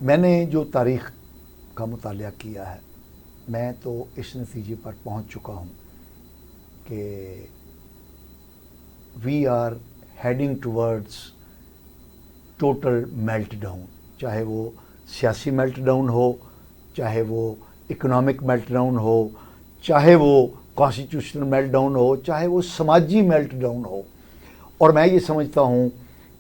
मैंने जो तारीख़ का मुतालिया किया है, मैं तो इस नतीजे पर पहुंच चुका हूं कि we are heading towards total meltdown. चाहे वो सियासी मेल्ट डाउन हो, चाहे वो इकोनॉमिक मेल्ट डाउन हो, चाहे वो कॉन्स्टिट्यूशनल मेल्ट डाउन हो, चाहे वो समाजी मेल्ट डाउन हो। और मैं ये समझता हूँ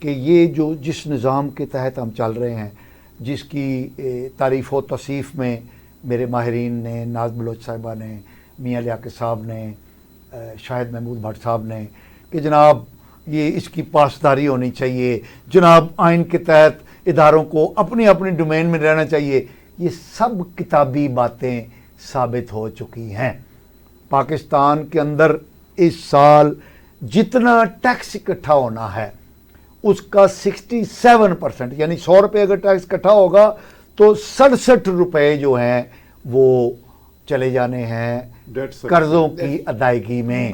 कि ये जो जिस निज़ाम के तहत हम चल रहे हैं, जिसकी तारीफ़ व तौसीफ़ में मेरे माहिरीन ने, नाज़ बलोच साहिबा ने, मियाँ लियाकत साहब ने, शाहिद महमूद भट्ट साहब ने, कि जनाब ये इसकी पासदारी होनी चाहिए, जनाब आइन के तहत इदारों को अपनी अपनी डोमेन में रहना चाहिए, ये सब किताबी बातें साबित हो चुकी हैं। पाकिस्तान के अंदर इस साल जितना टैक्स इकट्ठा होना है उसका 67% यानी 100 रुपये अगर टैक्स इकट्ठा होगा तो 67 रुपये जो हैं वो चले जाने हैं कर्जों की अदायगी में,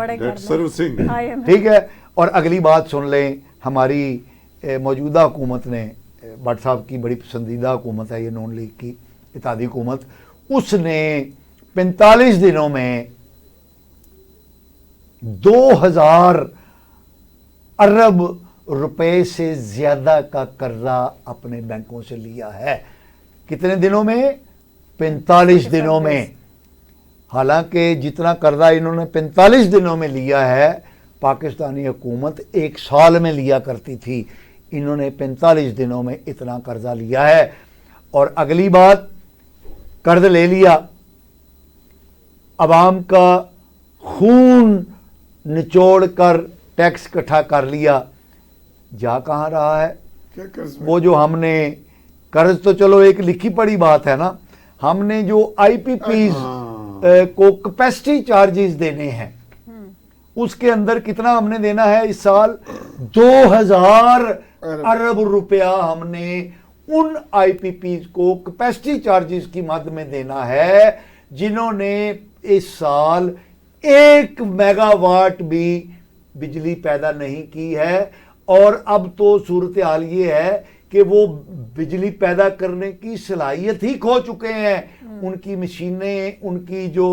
ठीक है। और अगली बात सुन लें, हमारी मौजूदा हुकूमत ने, भट्ट साहब की बड़ी पसंदीदा हुकूमत है ये नून लीग की इत्तेहादी हुकूमत, उसने 45 दिनों में 2000 अरब रुपए से ज़्यादा का कर्जा अपने बैंकों से लिया है। कितने दिनों में? 45 दिनों में। हालांकि जितना कर्जा इन्होंने 45 दिनों में लिया है, पाकिस्तानी हुकूमत एक साल में लिया करती थी, इन्होंने 45 दिनों में इतना कर्जा लिया है। और अगली बात, कर्ज ले लिया, अवाम का खून निचोड़ कर टैक्स इकट्ठा कर लिया, जा कहाँ रहा है? वो जो हमने कर्ज, तो चलो एक लिखी पड़ी बात है ना, हमने जो IPPs को कैपेसिटी चार्जेस देने हैं उसके अंदर कितना हमने देना है इस साल? 2000 अरब रुपया हमने उन IPPs को कैपेसिटी चार्जेस की मद में देना है जिन्होंने इस साल 1 मेगावाट भी बिजली पैदा नहीं की है। और अब तो सूरत हाल ये है कि वो बिजली पैदा करने की सलाहियत ही खो चुके हैं। उनकी मशीनें, उनकी जो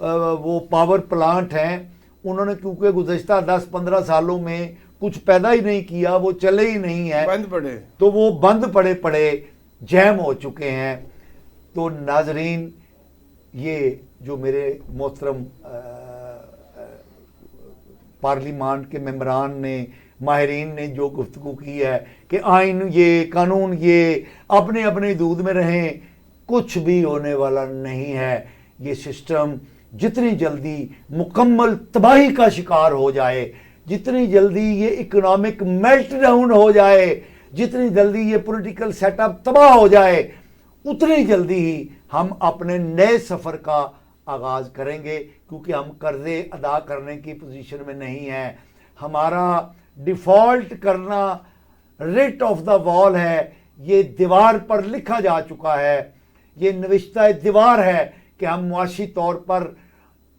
वो पावर प्लांट हैं, उन्होंने क्योंकि गुज़श्ता 10-15 सालों में कुछ पैदा ही नहीं किया, वो चले ही नहीं है, बंद पड़े, तो वो बंद पड़े जैम हो चुके हैं। तो नाजरीन, ये जो मेरे मोहतरम पार्लियामेंट के मेंबरान ने, माहिरीन ने जो गुफ्तगू की है कि आइन ये, कानून ये, अपने अपने दूध में रहें, कुछ भी होने वाला नहीं है। ये सिस्टम जितनी जल्दी मुकम्मल तबाही का शिकार हो जाए, जितनी जल्दी ये इकोनॉमिक मेल्ट डाउन हो जाए, जितनी जल्दी ये पॉलिटिकल सेटअप तबाह हो जाए, उतनी जल्दी ही हम अपने नए सफ़र का आगाज़ करेंगे, क्योंकि हम कर्जे अदा करने की पोजीशन में नहीं हैं। हमारा डिफ़ॉल्ट करना रेट ऑफ द वॉल है, ये दीवार पर लिखा जा चुका है, ये नविश्ता दीवार है कि हम मुआशी तौर पर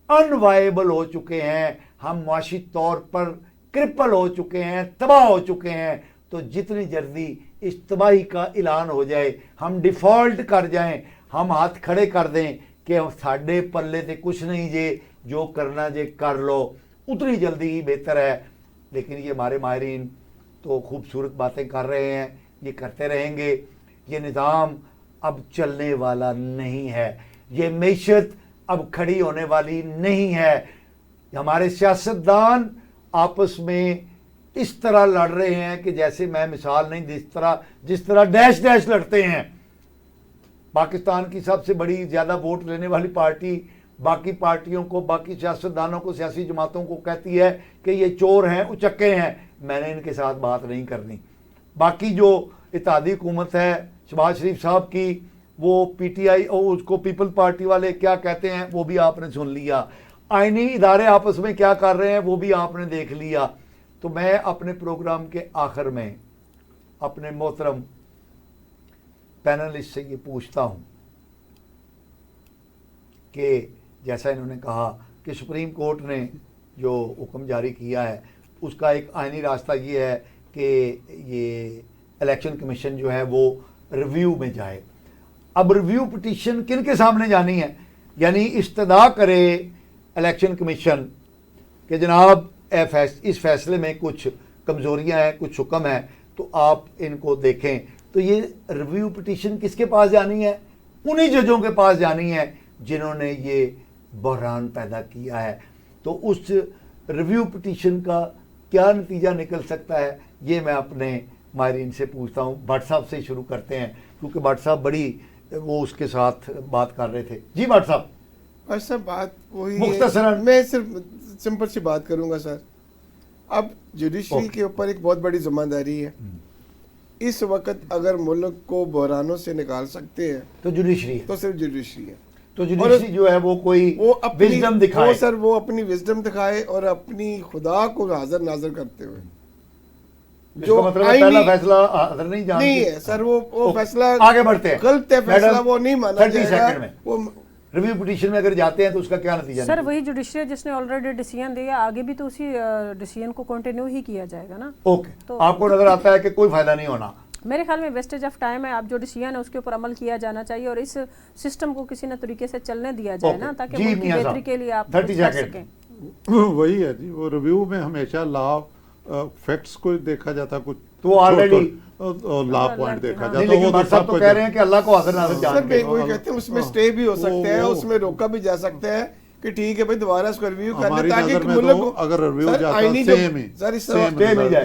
अनवायबल हो चुके हैं, हम मुआशी तौर पर क्रिपल हो चुके हैं, तबाह हो चुके हैं। तो जितनी जल्दी इस तबाही का ऐलान हो जाए, हम डिफ़ॉल्ट कर जाएं, हम हाथ खड़े कर दें कि साढ़े पल्ले से कुछ नहीं जे, जो करना जे कर लो, उतनी जल्दी ही बेहतर है। लेकिन ये हमारे माहिरीन तो खूबसूरत बातें कर रहे हैं, ये करते रहेंगे। ये निज़ाम अब चलने वाला नहीं है, ये मैशत अब खड़ी होने वाली नहीं है। हमारे सियासतदान आपस में इस तरह लड़ रहे हैं कि जैसे, मैं मिसाल नहीं, जिस तरह डैश डैश लड़ते हैं। पाकिस्तान की सबसे बड़ी ज़्यादा वोट लेने वाली पार्टी बाकी पार्टियों को, बाकी सियासतदानों को, सियासी जमातों को कहती है कि ये चोर हैं, उचक्के हैं। मैंने इनके साथ बात नहीं करनी। बाकी जो इत्तेहादी हुकूमत है शहबाज शरीफ साहब की, वो PTI और उसको पीपल पार्टी वाले क्या कहते हैं वो भी आपने सुन लिया, आईनी इदारे आपस में क्या कर रहे हैं वो भी आपने देख लिया। तो मैं अपने प्रोग्राम के आखिर में अपने मोहतरम पैनलिस्ट से ये पूछता हूँ कि जैसा इन्होंने कहा कि सुप्रीम कोर्ट ने जो हुक्म जारी किया है उसका एक आईनी रास्ता ये है कि ये इलेक्शन कमीशन जो है वो रिव्यू में जाए। अब रिव्यू पिटीशन किन के सामने जानी है, यानी इस्तदा करे इलेक्शन कमीशन कि जनाब इस फैसले में कुछ कमज़ोरियां हैं, कुछ हुक्म है, तो आप इनको देखें। तो ये रिव्यू पिटीशन किसके पास जानी है? उन्हीं जजों के पास जानी है जिन्होंने ये बहरान पैदा किया है। तो उस रिव्यू पिटीशन का क्या नतीजा निकल सकता है, ये मैं अपने माहिरीन से पूछता हूँ। भट्ट साहब से शुरू करते हैं, क्योंकि भट्ट साहब बड़ी वो उसके साथ बात कर रहे थे। जी भट्ट साहब। सर बात वही मुख्तसरन मैं सिर्फ सिंपल सी बात करूंगा सर। अब जुडिशरी के ऊपर एक बहुत बड़ी जिम्मेदारी है। इस वक्त अगर मुल्क को बहरानों से निकाल सकते हैं तो जुडिशरी है, तो सिर्फ जुडिशरी है। तो जुडिशरी जो है वो कोई विजडम दिखाए, सर वो अपनी विजडम दिखाए और अपनी खुदा को हाजिर नाजिर करते हुए, जो मतलब पहला फैसला हाजिर नहीं है सर, वो फैसला आगे बढ़ते हैं, गलत है फैसला, वो नहीं माना जाएगा। वो रिव्यू पिटीशन में अगर जाते हैं तो उसका क्या नतीजा? सर वही जुडिशरी जिसने ऑलरेडी डिसीजन दिया, आगे भी तो उसी डिसीजन को कंटिन्यू ही किया जाएगा ना। ओके, तो आपको नजर आता है कि कोई फायदा नहीं होना? मेरे ख्याल में वेस्टेज ऑफ टाइम है। आप जो डिसीजन है उसके ऊपर अमल किया जाना चाहिए और इस सिस्टम को किसी न तरीके से चलने दिया जाए ना, ताकि मुल्क की बेहतरी के लिए आप 30 कर सेकंड। सकें। वही है जी, वो रिव्यू में हमेशा लॉ फैक्ट्स को देखा जाता, कुछ तो ऑलरेडी लॉ पॉइंट देखा जाता। लेकिन भट्ट साहब तो कह रहे हैं कि अल्लाह को हाजिर नाजिर जान के, वही कहते हैं उसमें स्टे भी हो सकते हैं, उसमें रोका भी जा सकता है कि ठीक है भाई दोबारा इसको रिव्यू करना, ताकि मुल्क को अगर रिव्यू जाता सेम सेम ही स्टे मिल जाए।